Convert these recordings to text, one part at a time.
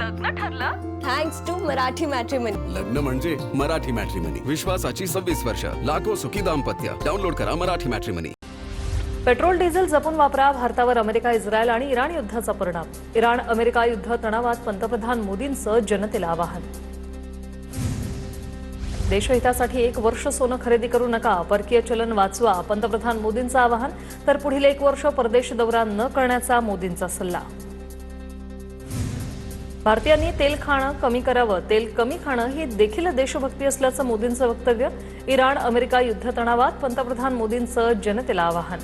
लग्न ठरलं? Thanks to Marathi matrimony. लग्न म्हणजे मराठी मॅट्रिमनी. विश्वासाची 26 वर्ष. लाखो सुखी दाम्पत्य. डाउनलोड करा मराठी मॅट्रिमनी. पेट्रोल डिझेल जपून वापरा. भारतावर अमेरिका, इस्रायल आणि इराण युद्धाचा परिणाम. इराण अमेरिका युद्ध तणावात पंतप्रधान मोदींचं जनतेला आवाहन. देशहितासाठी 1 वर्ष सोनं खरेदी करू नका. परकीय चलन वाचवा. पंतप्रधान मोदींचं आवाहन. तर पुढील 1 वर्ष परदेश दौरा न करण्याचा मोदींचा सल्ला. भारतीयांनी तेल खाणं कमी करावं. तेल कमी खाणं ही देखील देशभक्ती असल्याचं मोदींचं वक्तव्य. इराण अमेरिका युद्ध तणावात पंतप्रधान मोदींचं जनतेला आवाहन.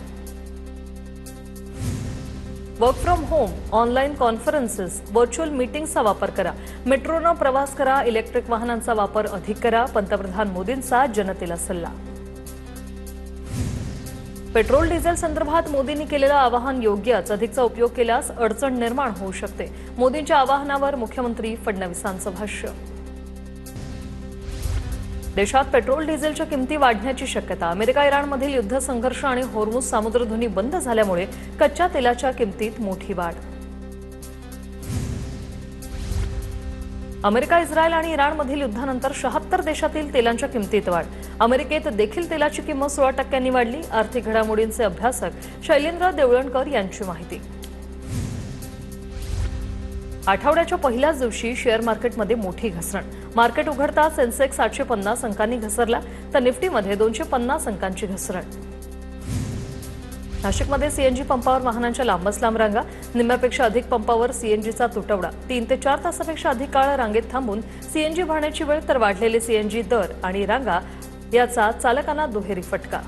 Work from home, online conferences, virtual मीटिंग्सचा वापर करा. मेट्रोनं प्रवास करा. इलेक्ट्रिक वाहनांचा वापर अधिक करा. पंतप्रधान मोदींचा जनतेला सल्ला. पेट्रोल डिझेल संदर्भात मोदींनी केलेलं आवाहन योग्यच. अधिकचा उपयोग केल्यास अडचण निर्माण होऊ शकते. मोदींच्या आवाहनावर मुख्यमंत्री फडणवीसांचं भाष्य. देशात पेट्रोल डिझेलच्या किमती वाढण्याची शक्यता. अमेरिका इराणमधील युद्ध संघर्ष आणि होर्मुझ सामुद्रधुनी बंद झाल्यामुळे कच्च्या तेलाच्या किमतीत मोठी वाढ. अमेरिका, इस्रायल आणि इराणमधील युद्धानंतर 76 देशातील तेलांच्या किमतीत वाढ. अमेरिकेत देखील तेलाची किंमत 16% वाढली. आर्थिक घडामोडींचे अभ्यासक शैलेंद्र देवळणकर यांची माहिती. आठवड्याच्या पहिल्याच दिवशी शेअर मार्केटमध्ये मोठी घसरण. मार्केट उघडता सेन्सेक्स 850 अंकांनी घसरला, तर निफ्टीमध्ये 250 अंकांची घसरण. नाशिकमध्ये सीएनजी पंपावर वाहनांच्या लांबच लांब रांगा. निम्म्यापेक्षा अधिक पंपावर सीएनजीचा तुटवडा. 3 ते 4 तासापेक्षा अधिक काळ रांगेत थांबून सीएनजी भरण्याची वेळ, तर वाढलेले सीएनजी दर आणि रांगा याचा चालकांना दुहेरी फटका.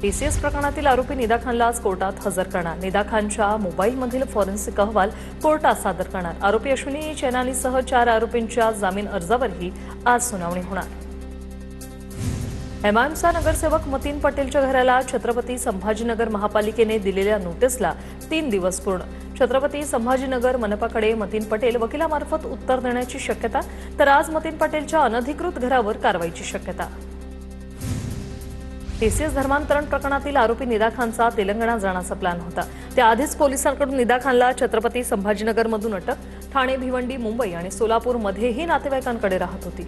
टीसीएस प्रकरणातील आरोपी निदा खानला आज कोर्टात हजर करणार. निदा खानच्या मोबाईलमधील फॉरेन्सिक अहवाल कोर्टात सादर करणार. आरोपी अश्विनी चैनानीसह 4 आरोपींच्या जामीन अर्जावरही आज सुनावणी होणार. एमआयएमचा नगरसेवक मतीन पटेलच्या घराला छत्रपती संभाजीनगर महापालिकेने दिलेल्या नोटीसला 3 दिवस पूर्ण. छत्रपती संभाजीनगर मनपाकडे मतीन पटेल वकिलामार्फत उत्तर देण्याची शक्यता, तर आज मतीन पटेलच्या अनधिकृत घरावर कारवाईची शक्यता. टीसीएस धर्मांतरण प्रकरणातील आरोपी निदा खानचा तेलंगणा जाण्याचा प्लॅन होता. त्याआधीच पोलिसांकडून निदा खानला छत्रपती संभाजीनगरमधून अटक. ठाणे, भिवंडी, मुंबई आणि सोलापूरमध्येही नातेवाईकांकडे राहत होती.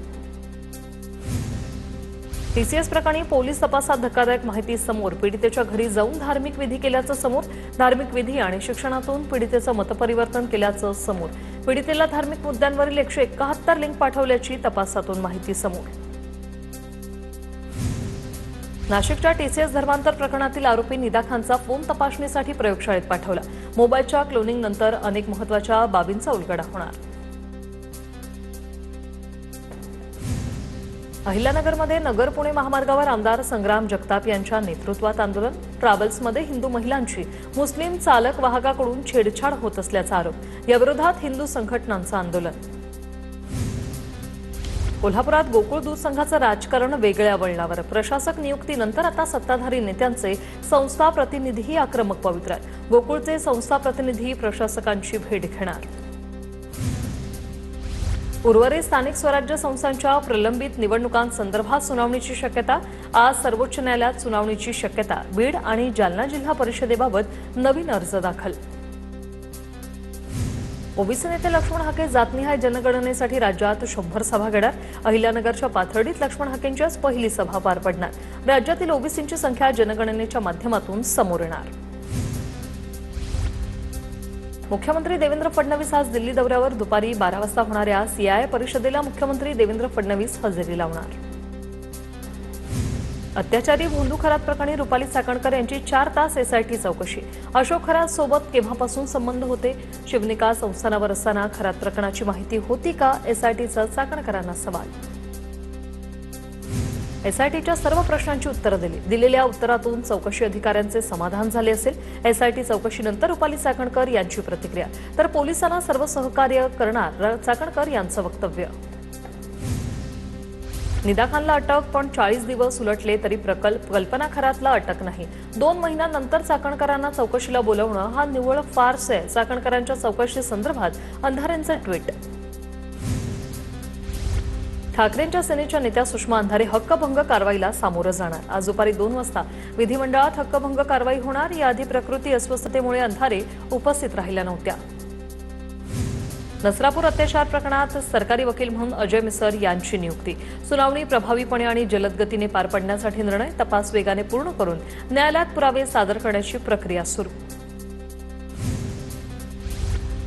टीसीएस प्रकरणी पोलीस तपासात धक्कादायक माहिती समोर. पीडितेच्या घरी जाऊन धार्मिक विधी केल्याचं समोर. धार्मिक विधी आणि शिक्षणातून पीडितेचं मतपरिवर्तन केल्याचं समोर. पीडितेला धार्मिक मुद्द्यांवरील 171 लिंक पाठवल्याची तपासातून माहिती समोर. नाशिकच्या टीसीएस धर्मांतर प्रकरणातील आरोपी निदा खानचा फोन तपासणीसाठी प्रयोगशाळेत पाठवला. मोबाईलच्या क्लोनिंगनंतर अनेक महत्त्वाच्या बाबींचा उलगडा होणार. अहिल्यानगरमध्ये नगर पुणे महामार्गावर आमदार संग्राम जगताप यांच्या नेतृत्वात आंदोलन. ट्रॅव्हल्समध्ये हिंदू महिलांची मुस्लिम चालक वाहकाकडून छेडछाड होत असल्याचा आरोप. याविरोधात हिंदू संघटनांचं आंदोलन. कोल्हापुरात गोकुळ दूध संघाचं राजकारण वेगळ्या वळणावर. प्रशासक नियुक्तीनंतर आता सत्ताधारी नेत्यांचे संस्था प्रतिनिधीही आक्रमक पवित्र्यात. गोकुळचे संस्था प्रतिनिधी प्रशासकांची भेट घेणार. उर्वरित स्थानिक स्वराज्य संस्थांच्या प्रलंबित निवडणुकांसंदर्भात सुनावणीची शक्यता. आज सर्वोच्च न्यायालयात सुनावणीची शक्यता. बीड आणि जालना जिल्हा परिषदेबाबत नवीन अर्ज दाखल. ओबीसी नेते लक्ष्मण हाके जातनिहाय जनगणनेसाठी राज्यात 100 सभा घेणार. अहिल्यानगरच्या पाथर्डीत लक्ष्मण हाकेंची पहिली सभा पार पडणार. राज्यातील ओबीसींची संख्या जनगणनेच्या माध्यमातून समोर येणार. मुख्यमंत्री देवेंद्र फडणवीस आज दिल्ली दौऱ्यावर. दुपारी 12 वाजता होणाऱ्या सीआयआय परिषदेला मुख्यमंत्री देवेंद्र फडणवीस हजेरी लावणार. अत्याचारी भोंदू खरात प्रकरणी रुपाली चाकणकर यांची 4 तास एसआयटी चौकशी. अशोक खरात सोबत केव्हापासून संबंध होते? शिवनिका संस्थानावर असताना खरात प्रकरणाची माहिती होती का? एसआयटीचा चाकणकरांना सवाल. एसआयटीच्या सर्व प्रश्नांची उत्तरं दिली. दिलेल्या उत्तरातून चौकशी अधिकाऱ्यांचे समाधान झाले असेल. एसआयटी चौकशीनंतर रुपाली चाकणकर यांची प्रतिक्रिया. तर पोलिसांना सर्व सहकार्य करणार चाकणकर यांचं वक्तव्य. निदा खानला अटक, पण 40 दिवस उलटले तरी कल्पना खरातला अटक नाही. 2 महिन्यांनंतर चाकणकरांना चौकशीला बोलवणं हा निव्वळ फार्स आहे. चाकणकरांच्या चौकशी संदर्भात अंधारेंचं ट्विट. ठाकरेंच्या सेनेच्या नेत्या सुषमा अंधारे हक्कभंग कारवाईला सामोरं जाणार. आज दुपारी 2 वाजता विधिमंडळात हक्कभंग कारवाई होणार. याआधी प्रकृती अस्वस्थतेमुळे अंधारे उपस्थित राहिल्या नव्हत्या. नसरापूर अत्याचार प्रकरणात सरकारी वकील म्हणून अजय मिसर यांची नियुक्ती. सुनावणी प्रभावीपणे आणि जलद गतीने पार पाडण्यासाठी निर्णय. तपास वेगाने पूर्ण करून न्यायालयात पुरावे सादर करण्याची प्रक्रिया सुरू.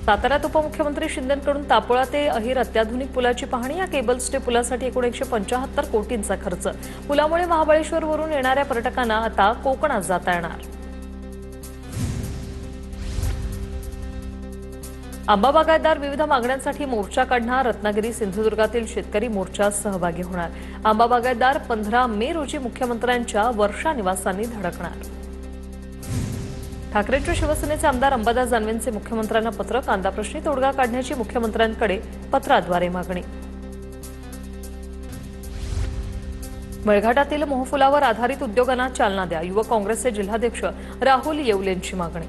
साताऱ्यात उपमुख्यमंत्री शिंदेंकडून तापोळा ते अहिर अत्याधुनिक पुलाची पाहणी. या केबल स्टे पुलासाठी एकूण 175 कोटींचा खर्च. पुलामुळे महाबळेश्वरवरून येणाऱ्या पर्यटकांना आता कोकणात जाता येणार. आंबा बागायतदार विविध मागण्यांसाठी मोर्चा काढणार. रत्नागिरी सिंधुदुर्गातील शेतकरी मोर्चात सहभागी होणार. आंबा बागायतदार 15 मे रोजी मुख्यमंत्र्यांच्या वर्षा निवासांनी धडकणार. ठाकरेंच्या शिवसेनेचे आमदार अंबादास दानवेंचे मुख्यमंत्र्यांना पत्र. कांदा प्रश्नी तोडगा काढण्याची मुख्यमंत्र्यांकडे पत्राद्वारे मागणी. मेळघाटातील मोहफुलावर आधारित उद्योगांना चालना द्या. युवक काँग्रेसचे जिल्हाध्यक्ष राहुल येवलेंची मागणी.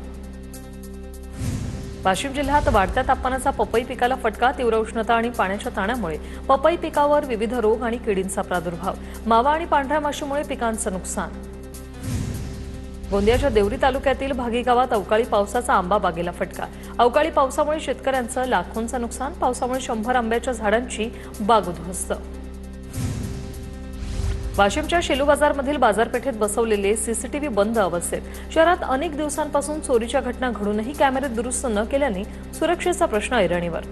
वाशिम जिल्ह्यात वाढत्या तापमानाचा पपई पिकाला फटका. तीव्र उष्णता आणि पाण्याच्या ताणामुळे पपई पिकावर विविध रोग आणि किडींचा प्रादुर्भाव. मावा आणि पांढऱ्या माशीमुळे पिकांचं नुकसान. गोंदियाच्या देवरी तालुक्यातील भागी गावात अवकाळी पावसाचा आंबा बागेला फटका. अवकाळी पावसामुळे शेतकऱ्यांचं लाखोंचं नुकसान. पावसामुळे 100 आंब्याच्या झाडांची बाग उद्ध्वस्त. वाशिमच्या शेलू बाजारमधील बाजारपेठेत बसवलेले सीसीटीव्ही बंद अवस्थेत. शहरात अनेक दिवसांपासून चोरीच्या घटना घडूनही कॅमेरे दुरुस्त न केल्याने सुरक्षेचा प्रश्न ऐरणीवर.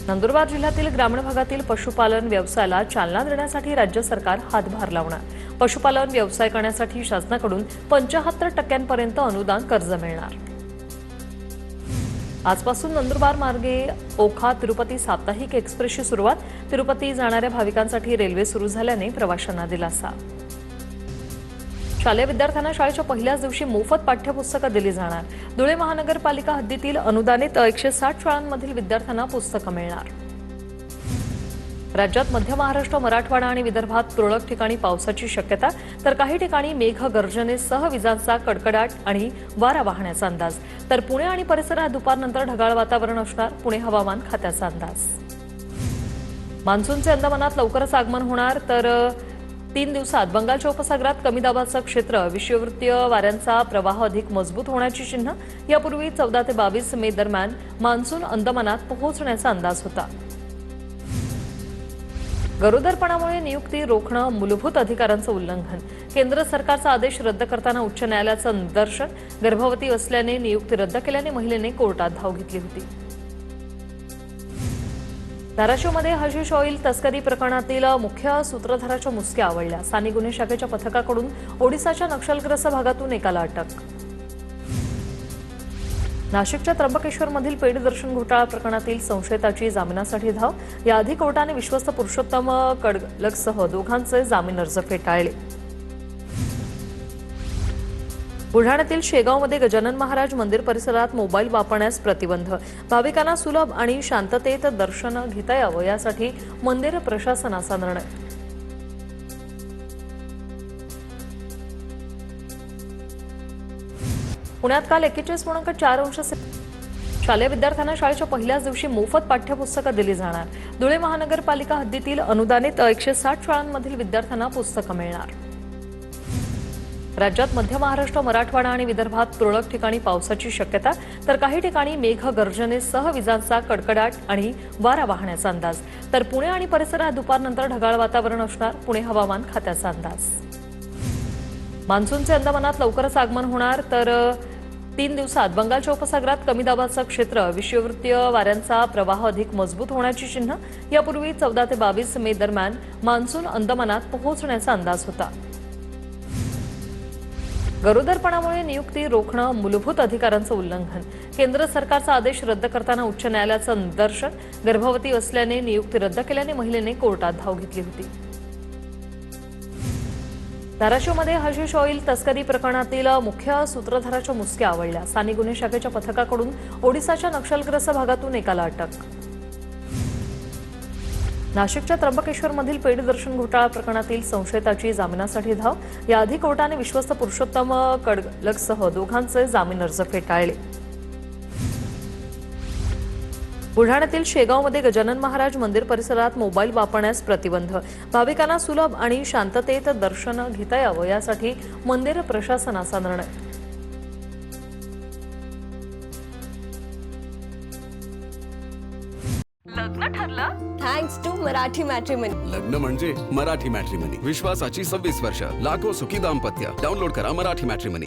नंदुरबार जिल्ह्यातील ग्रामीण भागातील पशुपालन व्यवसायाला चालना देण्यासाठी राज्य सरकार हातभार लावणार. पशुपालन व्यवसाय करण्यासाठी शासनाकडून 75% अनुदान कर्ज मिळणार. आजपासून नंदुरबार मार्गे ओखा तिरुपती साप्ताहिक एक्सप्रेसची सुरुवात. तिरुपती जाणाऱ्या भाविकांसाठी रेल्वे सुरू झाल्याने प्रवाशांना दिलासा. शालेय विद्यार्थ्यांना शाळेच्या पहिल्याच दिवशी मोफत पाठ्यपुस्तकं दिली जाणार. धुळे महानगरपालिका हद्दीतील अनुदानित 160 शाळांमधील विद्यार्थ्यांना पुस्तकं मिळणार. राज्यात मध्य महाराष्ट्र, मराठवाडा आणि विदर्भात तुरळक ठिकाणी पावसाची शक्यता. तर काही ठिकाणी मेघगर्जनेसह विजांचा कडकडाट आणि वारा वाहण्याचा अंदाज. तर पुणे आणि परिसरात दुपारनंतर ढगाळ वातावरण असणार. पुणे हवामान खात्याचा अंदाज. मान्सूनचे अंदमानात लवकरच आगमन होणार. तर 3 दिवसात बंगालच्या उपसागरात कमी दाबाचं क्षेत्र. विषुववृत्तीय वाऱ्यांचा प्रवाह अधिक मजबूत होण्याची चिन्ह. यापूर्वी 14 ते 22 मे दरम्यान मान्सून अंदमानात पोहोचण्याचा अंदाज होता. गरोदरपणामुळे नियुक्ती रोखणं मूलभूत अधिकारांचं उल्लंघन. केंद्र सरकारचा आदेश रद्द करताना उच्च न्यायालयाचं निदर्शन. गर्भवती असल्याने नियुक्ती रद्द केल्याने महिलेने कोर्टात धाव घेतली होती. धाराशिवमध्ये हशीश ऑइल तस्करी प्रकरणातील मुख्य सूत्रधाराच्या मुसक्या आवळल्या. स्थानिक गुन्हे शाखेच्या पथकाकडून ओडिसाच्या नक्षलग्रस्त भागातून एकाला अटक. नाशिकच्या त्र्यंबकेश्वरमधील पेड दर्शन घोटाळा प्रकरणातील संशयिताची जामिनासाठी धाव. याआधी कोर्टाने विश्वस्त पुरुषोत्तम कडलकसह दोघांचे जामीन अर्ज फेटाळले. बुलढाण्यातील शेगावमध्ये गजानन महाराज मंदिर परिसरात मोबाईल वापरण्यास प्रतिबंध. भाविकांना सुलभ आणि शांततेत दर्शन घेता यावं यासाठी मंदिर प्रशासनाचा निर्णय. पुण्यात काल 41.4 अंश. शालेय विद्यार्थ्यांना शाळेच्या पहिल्याच दिवशी मोफत पाठ्यपुस्तकं दिली जाणार. धुळे महानगरपालिका हद्दीतील अनुदानित 160 शाळांमधील विद्यार्थ्यांना पुस्तकं मिळणार. राज्यात मध्य महाराष्ट्र, मराठवाडा आणि विदर्भात तुरळक ठिकाणी पावसाची शक्यता. तर काही ठिकाणी मेघगर्जनेसह विजांचा कडकडाट आणि वारा वाहण्याचा अंदाज. तर पुणे आणि परिसरात दुपारनंतर ढगाळ वातावरण असणार. पुणे हवामान खात्याचा अंदाज. मान्सूनचे अंदमानात लवकरच आगमन होणार. तर 3 दिवसात बंगालच्या उपसागरात कमी दाबाचं क्षेत्र. विषुववृत्तीय वाऱ्यांचा प्रवाह अधिक मजबूत होण्याची चिन्ह. यापूर्वी 14 ते 22 मे दरम्यान मान्सून अंदमानात पोहोचण्याचा अंदाज होता. गरोदरपणामुळे नियुक्ती रोखणं मूलभूत अधिकारांचं उल्लंघन. केंद्र सरकारचा आदेश रद्द करताना उच्च न्यायालयाचं निदर्शन. गर्भवती असल्याने नियुक्ती रद्द केल्याने महिलेने कोर्टात धाव घेतली होती. धाराशिवमध्ये हशीश ऑइल तस्करी प्रकरणातील मुख्य सूत्रधाराच्या मुसक्या आवळल्या. स्थानिक गुन्हे शाखेच्या पथकाकडून ओडिसाच्या नक्षलग्रस्त भागातून एकाला अटक. नाशिकच्या त्र्यंबकेश्वरमधील पेड दर्शन घोटाळा प्रकरणातील संशयिताची जामिनासाठी धाव. याआधी कोर्टाने विश्वस्त पुरुषोत्तम कडलकसह दोघांचे जामीन अर्ज फेटाळले. बुलढाण्यातील शेगावमध्ये गजानन महाराज मंदिर परिसरात मोबाईल वापरण्यास प्रतिबंध. भाविकांना सुलभ आणि शांततेत दर्शन घेता यावं यासाठी मंदिर प्रशासनाचा निर्णय. लग्न ठरलं? Thanks to Marathi matrimony. लग्न म्हणजे मराठी मॅट्रिमनी. विश्वासाची 26 वर्ष. लाखो सुखी दाम्पत्य. डाउनलोड करा मराठी मॅट्रिमनी.